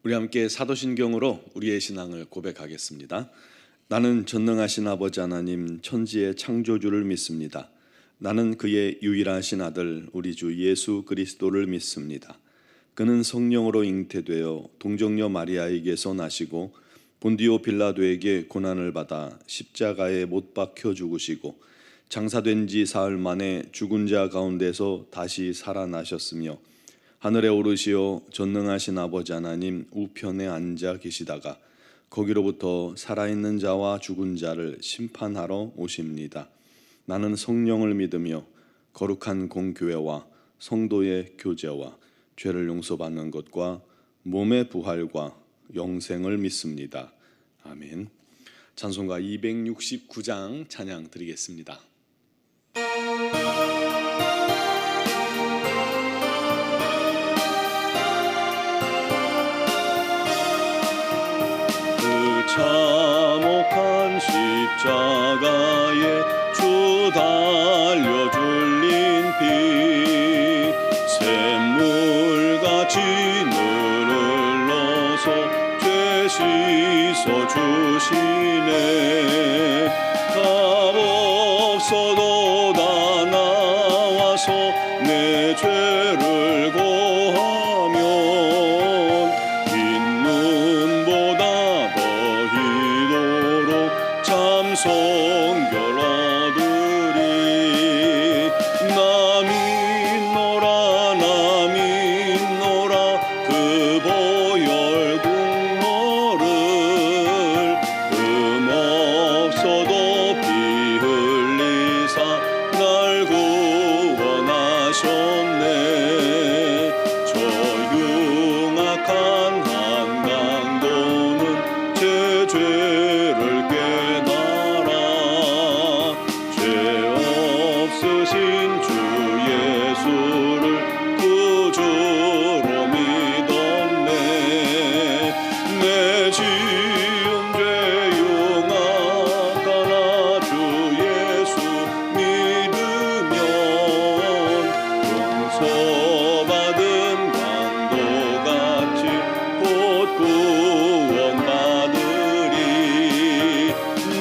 우리 함께 사도신경으로 우리의 신앙을 고백하겠습니다. 나는 전능하신 아버지 하나님 천지의 창조주를 믿습니다. 나는 그의 유일하신 아들 우리 주 예수 그리스도를 믿습니다. 그는 성령으로 잉태되어 동정녀 마리아에게서 나시고 본디오 빌라도에게 고난을 받아 십자가에 못 박혀 죽으시고 장사된 지 사흘 만에 죽은 자 가운데서 다시 살아나셨으며 하늘에 오르시어 전능하신 아버지 하나님 우편에 앉아 계시다가 거기로부터 살아있는 자와 죽은 자를 심판하러 오십니다. 나는 성령을 믿으며 거룩한 공교회와 성도의 교제와 죄를 용서받는 것과 몸의 부활과 영생을 믿습니다. 아멘. 찬송가 269장 찬양 드리겠습니다. 참혹한 십자가에 주 달려 흘린 피 샘물같이 늘 흘러서 죄 씻어 주시네. 값 없어도 다 나와서 내 죄를 고하면 흰 눈보다 참 성결 얻으리. 나 믿노라 그 보혈 국물을 없어도 피 흘리사 날 구원하셨네. 저 흉악한 한강도는 제 죄를 없으신 주 예수를 구주로 믿었네. 내 지은 죄 용악하나 주 예수 믿으면 용서받은 강도같이 곧 구원받으리.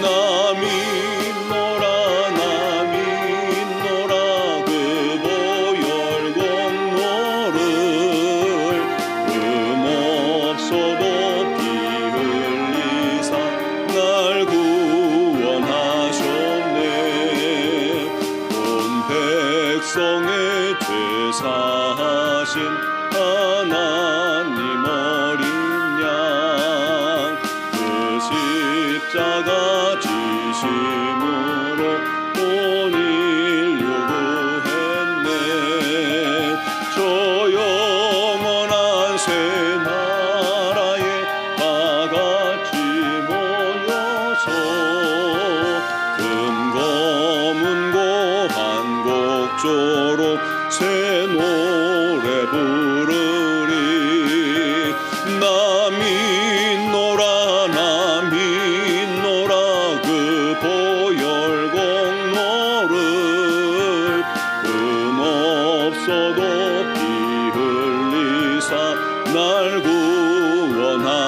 나 믿노라 그 보혈 공로를 없어도 피 흘리사 날 구원하셨네. 온 백성의 죄 사하신 하나님 어린 양 그 십자가 지심으로 온 인류 구했네. 저 영원한 새 나라에 다같이 모여서 금검은고 한곡조로 새 노래 부르리. 나 믿노라 그 보혈 공로를 없어도 피 흘리사 날 구원하셨네.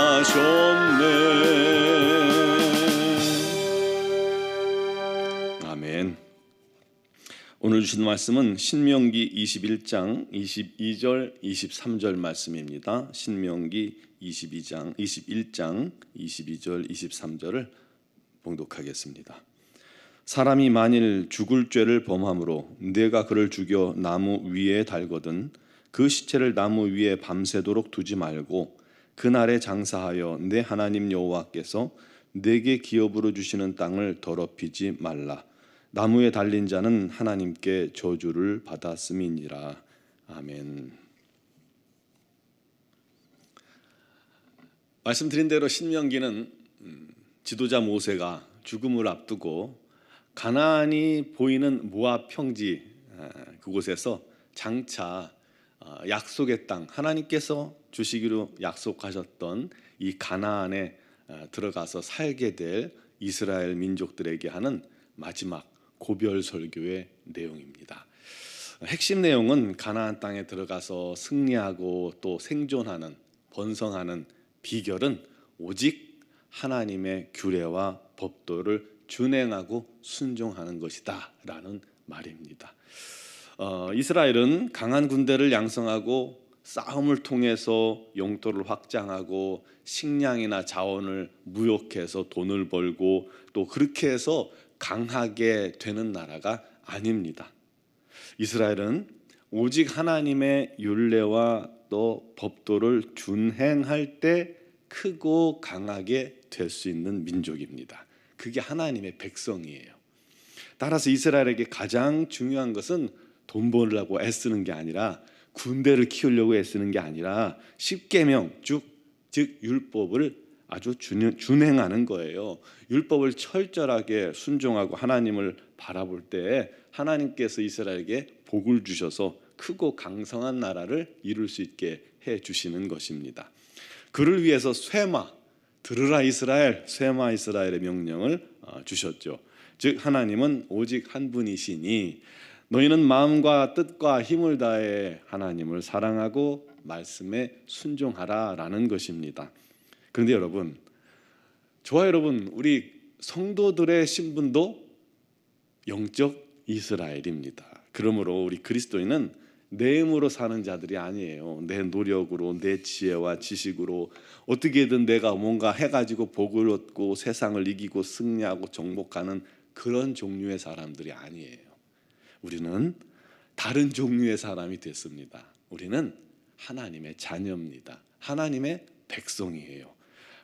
아멘. 오늘 주신 말씀은 신명기 21장 22절 23절 말씀입니다. 신명기 21장 22절 23절을 봉독하겠습니다. 사람이 만일 죽을 죄를 범함으로 내가 그를 죽여 나무 위에 달거든 그 시체를 나무 위에 밤새도록 두지 말고 그날에 장사하여 내 하나님 여호와께서 내게 기업으로 주시는 땅을 더럽히지 말라. 나무에 달린 자는 하나님께 저주를 받았음이니라. 아멘. 말씀드린 대로 신명기는 지도자 모세가 죽음을 앞두고 가나안이 보이는 모압 평지 그곳에서 장차 약속의 땅 하나님께서 주시기로 약속하셨던 이 가나안에 들어가서 살게 될 이스라엘 민족들에게 하는 마지막 고별 설교의 내용입니다. 핵심 내용은 가나안 땅에 들어가서 승리하고 또 생존하는 번성하는 비결은 오직 하나님의 규례와 법도를 준행하고 순종하는 것이다 라는 말입니다. 이스라엘은 강한 군대를 양성하고 싸움을 통해서 영토를 확장하고 식량이나 자원을 무역해서 돈을 벌고 또 그렇게 해서 강하게 되는 나라가 아닙니다. 이스라엘은 오직 하나님의 율례와 또 법도를 준행할 때 크고 강하게 될 수 있는 민족입니다. 그게 하나님의 백성이에요. 따라서 이스라엘에게 가장 중요한 것은 돈 벌려고 애쓰는 게 아니라 군대를 키우려고 애쓰는 게 아니라 십계명 즉 율법을 아주 준행하는 거예요. 율법을 철저하게 순종하고 하나님을 바라볼 때 하나님께서 이스라엘에게 복을 주셔서 크고 강성한 나라를 이룰 수 있게 해 주시는 것입니다. 그를 위해서 쇠마 들으라 이스라엘, 쇠마 이스라엘의 명령을 주셨죠. 즉 하나님은 오직 한 분이시니 너희는 마음과 뜻과 힘을 다해 하나님을 사랑하고 말씀에 순종하라라는 것입니다. 그런데 여러분, 저와 여러분, 우리 성도들의 신분도 영적 이스라엘입니다. 그러므로 우리 그리스도인은 내 힘으로 사는 자들이 아니에요. 내 노력으로, 내 지혜와 지식으로 어떻게든 내가 뭔가 해가지고 복을 얻고 세상을 이기고 승리하고 정복하는 그런 종류의 사람들이 아니에요. 우리는 다른 종류의 사람이 됐습니다. 우리는 하나님의 자녀입니다. 하나님의 백성이에요.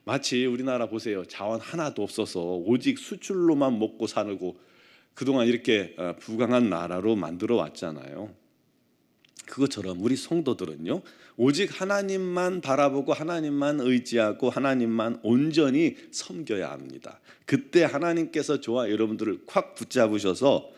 마치 우리나라 보세요. 자원 하나도 없어서 오직 수출로만 먹고 살고 그동안 이렇게 부강한 나라로 만들어 왔잖아요. 그것처럼 우리 성도들은요, 오직 하나님만 바라보고 하나님만 의지하고 하나님만 온전히 섬겨야 합니다. 그때 하나님께서 저와 여러분들을 콱 붙잡으셔서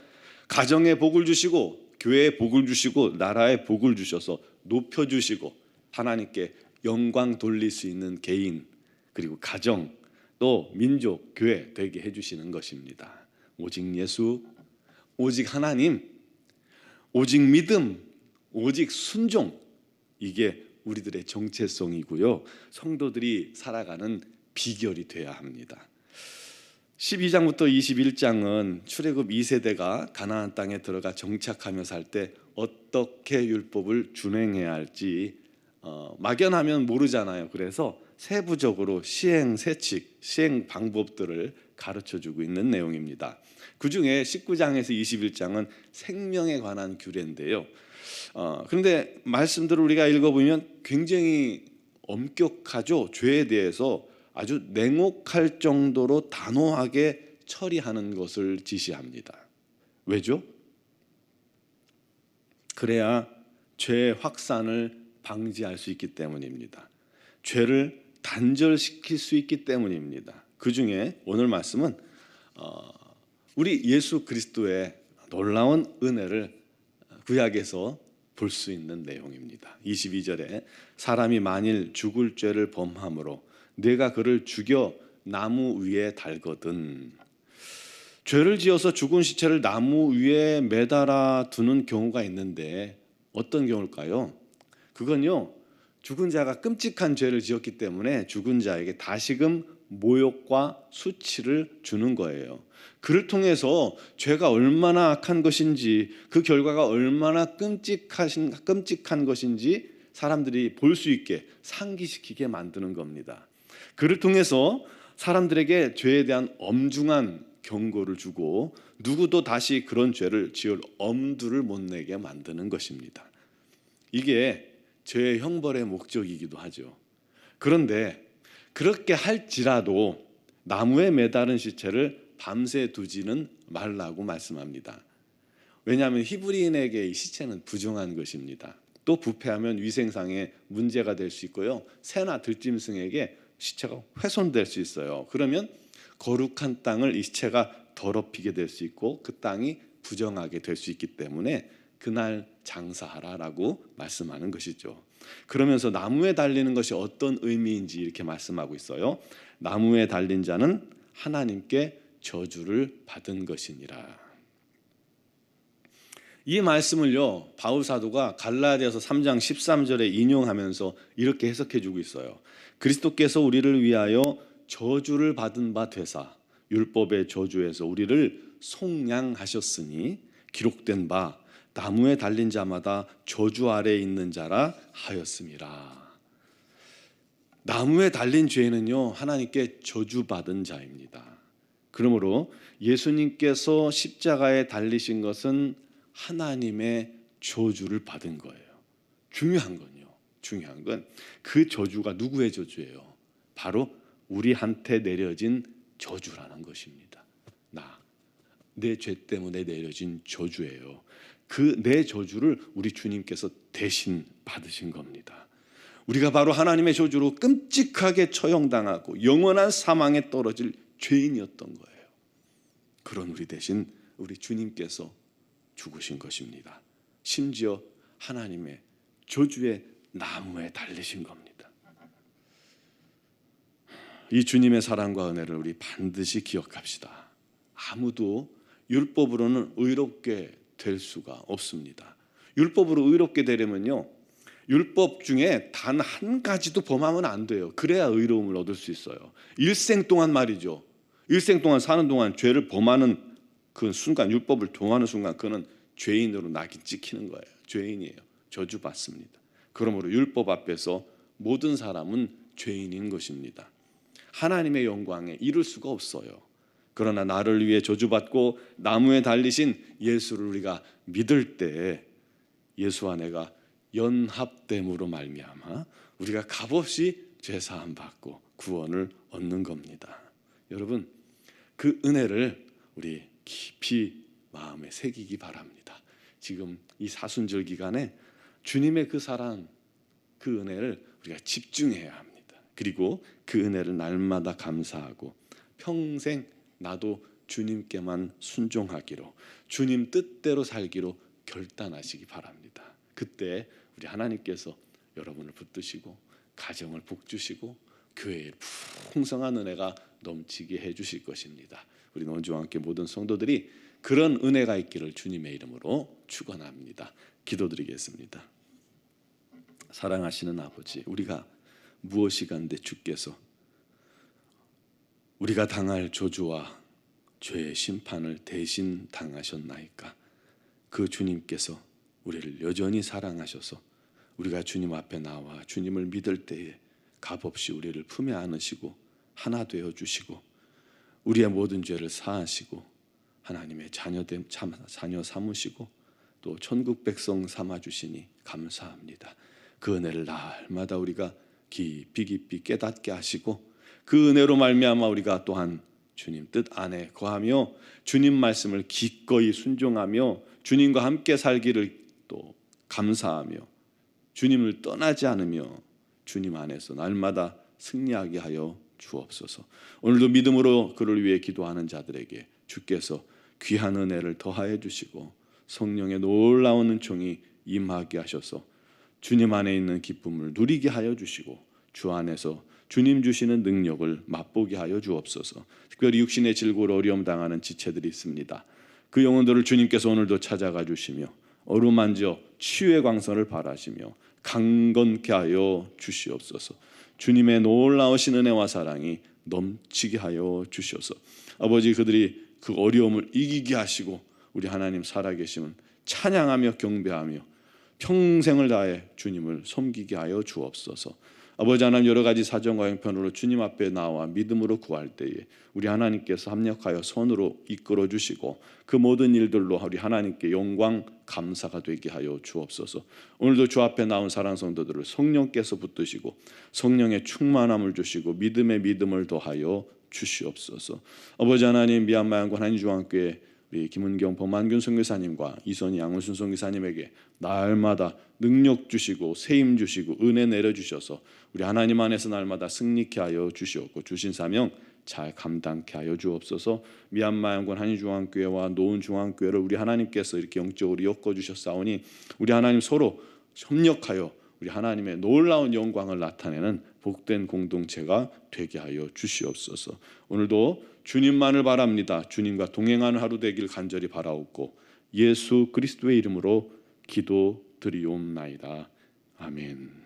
가정에 복을 주시고 교회에 복을 주시고 나라에 복을 주셔서 높여주시고 하나님께 영광 돌릴 수 있는 개인 그리고 가정 또 민족 교회 되게 해주시는 것입니다. 오직 예수, 오직 하나님, 오직 믿음, 오직 순종, 이게 우리들의 정체성이고요, 성도들이 살아가는 비결이 되어야 합니다. 12장부터 21장은 출애굽 2세대가 가나안 땅에 들어가 정착하며 살 때 어떻게 율법을 준행해야 할지 막연하면 모르잖아요. 그래서 세부적으로 시행세칙, 시행 방법들을 가르쳐주고 있는 내용입니다. 그 중에 19장에서 21장은 생명에 관한 규례인데요. 그런데 말씀들을 우리가 읽어보면 굉장히 엄격하죠. 죄에 대해서 아주 냉혹할 정도로 단호하게 처리하는 것을 지시합니다. 왜죠? 그래야 죄의 확산을 방지할 수 있기 때문입니다. 죄를 단절시킬 수 있기 때문입니다. 그 중에 오늘 말씀은 우리 예수 그리스도의 놀라운 은혜를 구약에서 볼 수 있는 내용입니다. 22절에 사람이 만일 죽을 죄를 범함으로 내가 그를 죽여 나무 위에 달거든. 죄를 지어서 죽은 시체를 나무 위에 매달아 두는 경우가 있는데 어떤 경우일까요? 그건요, 죽은 자가 끔찍한 죄를 지었기 때문에 죽은 자에게 다시금 모욕과 수치를 주는 거예요. 그를 통해서 죄가 얼마나 악한 것인지, 그 결과가 얼마나 끔찍한 것인지 사람들이 볼 수 있게 상기시키게 만드는 겁니다. 그를 통해서 사람들에게 죄에 대한 엄중한 경고를 주고 누구도 다시 그런 죄를 지을 엄두를 못 내게 만드는 것입니다. 이게 죄의 형벌의 목적이기도 하죠. 그런데 그렇게 할지라도 나무에 매달은 시체를 밤새 두지는 말라고 말씀합니다. 왜냐하면 히브리인에게 이 시체는 부정한 것입니다. 또 부패하면 위생상에 문제가 될 수 있고요, 새나 들짐승에게 시체가 훼손될 수 있어요. 그러면 거룩한 땅을 이 시체가 더럽히게 될 수 있고 그 땅이 부정하게 될 수 있기 때문에 그날 장사하라라고 말씀하는 것이죠. 그러면서 나무에 달리는 것이 어떤 의미인지 이렇게 말씀하고 있어요. 나무에 달린 자는 하나님께 저주를 받은 것이니라. 이 말씀을요, 바울 사도가 갈라디아서 3장 13절에 인용하면서 이렇게 해석해 주고 있어요. 그리스도께서 우리를 위하여 저주를 받은 바 되사 율법의 저주에서 우리를 속량하셨으니 기록된 바 나무에 달린 자마다 저주 아래에 있는 자라 하였음이라. 나무에 달린 죄는요, 하나님께 저주받은 자입니다. 그러므로 예수님께서 십자가에 달리신 것은 하나님의 저주를 받은 거예요. 중요한 건 그 저주가 누구의 저주예요? 바로 우리한테 내려진 저주라는 것입니다. 내 죄 때문에 내려진 저주예요. 그 내 저주를 우리 주님께서 대신 받으신 겁니다. 우리가 바로 하나님의 저주로 끔찍하게 처형당하고 영원한 사망에 떨어질 죄인이었던 거예요. 그런 우리 대신 우리 주님께서 죽으신 것입니다. 심지어 하나님의 저주의 나무에 달리신 겁니다. 이 주님의 사랑과 은혜를 우리 반드시 기억합시다. 아무도 율법으로는 의롭게 될 수가 없습니다. 율법으로 의롭게 되려면요, 율법 중에 단 한 가지도 범하면 안 돼요. 그래야 의로움을 얻을 수 있어요. 일생 동안 말이죠. 일생 동안 사는 동안 죄를 범하는 그 순간, 율법을 동하는 순간 그는 죄인으로 낙인 찍히는 거예요. 죄인이에요. 저주받습니다. 그러므로 율법 앞에서 모든 사람은 죄인인 것입니다. 하나님의 영광에 이를 수가 없어요. 그러나 나를 위해 저주받고 나무에 달리신 예수를 우리가 믿을 때 예수와 내가 연합됨으로 말미암아 우리가 값없이 죄사함 받고 구원을 얻는 겁니다. 여러분, 그 은혜를 우리 깊이 마음에 새기기 바랍니다. 지금 이 사순절 기간에 주님의 그 사랑, 그 은혜를 우리가 집중해야 합니다. 그리고 그 은혜를 날마다 감사하고 평생 나도 주님께만 순종하기로, 주님 뜻대로 살기로 결단하시기 바랍니다. 그때 우리 하나님께서 여러분을 붙드시고 가정을 복주시고 교회에 풍성한 은혜가 넘치게 해주실 것입니다. 우리 논주와 함께 모든 성도들이 그런 은혜가 있기를 주님의 이름으로 축원합니다. 기도드리겠습니다. 사랑하시는 아버지, 우리가 무엇이 간데 주께서 우리가 당할 저주와 죄의 심판을 대신 당하셨나이까. 그 주님께서 우리를 여전히 사랑하셔서 우리가 주님 앞에 나와 주님을 믿을 때에 값없이 우리를 품에 안으시고 하나 되어 주시고 우리의 모든 죄를 사하시고 하나님의 자녀 삼으시고 또 천국 백성 삼아 주시니 감사합니다. 그 은혜를 날마다 우리가 깊이 깨닫게 하시고 그 은혜로 말미암아 우리가 또한 주님 뜻 안에 거하며 주님 말씀을 기꺼이 순종하며 주님과 함께 살기를 또 감사하며 주님을 떠나지 않으며 주님 안에서 날마다 승리하게 하여 주옵소서. 오늘도 믿음으로 그를 위해 기도하는 자들에게 주께서 귀한 은혜를 더하여 주시고 성령의 놀라운 은총이 임하게 하셔서 주님 안에 있는 기쁨을 누리게 하여 주시고 주 안에서 주님 주시는 능력을 맛보게 하여 주옵소서. 특별히 육신의 질고로 어려움 당하는 지체들이 있습니다. 그 영혼들을 주님께서 오늘도 찾아가 주시며 어루만져 치유의 광선을 바라시며 강건케 하여 주시옵소서. 주님의 놀라우신 은혜와 사랑이 넘치게 하여 주셔서 아버지, 그들이 그 어려움을 이기게 하시고 우리 하나님 살아계심은 찬양하며 경배하며 평생을 다해 주님을 섬기게 하여 주옵소서. 아버지 하나님, 여러 가지 사정과 형편으로 주님 앞에 나와 믿음으로 구할 때에 우리 하나님께서 합력하여 선으로 이끌어 주시고 그 모든 일들로 우리 하나님께 영광 감사가 되게 하여 주옵소서. 오늘도 주 앞에 나온 사랑 성도들을 성령께서 붙드시고 성령의 충만함을 주시고 믿음의 믿음을 더하여 주시옵소서. 아버지 하나님, 미얀마 양권 한인중앙교회 우리 김은경 범한균 선교사님과 이선희 양은순 선교사님에게 날마다 능력 주시고 세임 주시고 은혜 내려주셔서 우리 하나님 안에서 날마다 승리케 하여 주시옵고 주신 사명 잘 감당케 하여 주옵소서. 미얀마 양권 한인중앙교회와 노은중앙교회를 우리 하나님께서 이렇게 영적으로 엮어주셨사오니 우리 하나님 서로 협력하여 우리 하나님의 놀라운 영광을 나타내는 복된 공동체가 되게 하여 주시옵소서. 오늘도 주님만을 바랍니다. 주님과 동행하는 하루 되길 간절히 바라옵고 예수 그리스도의 이름으로 기도드리옵나이다. 아멘.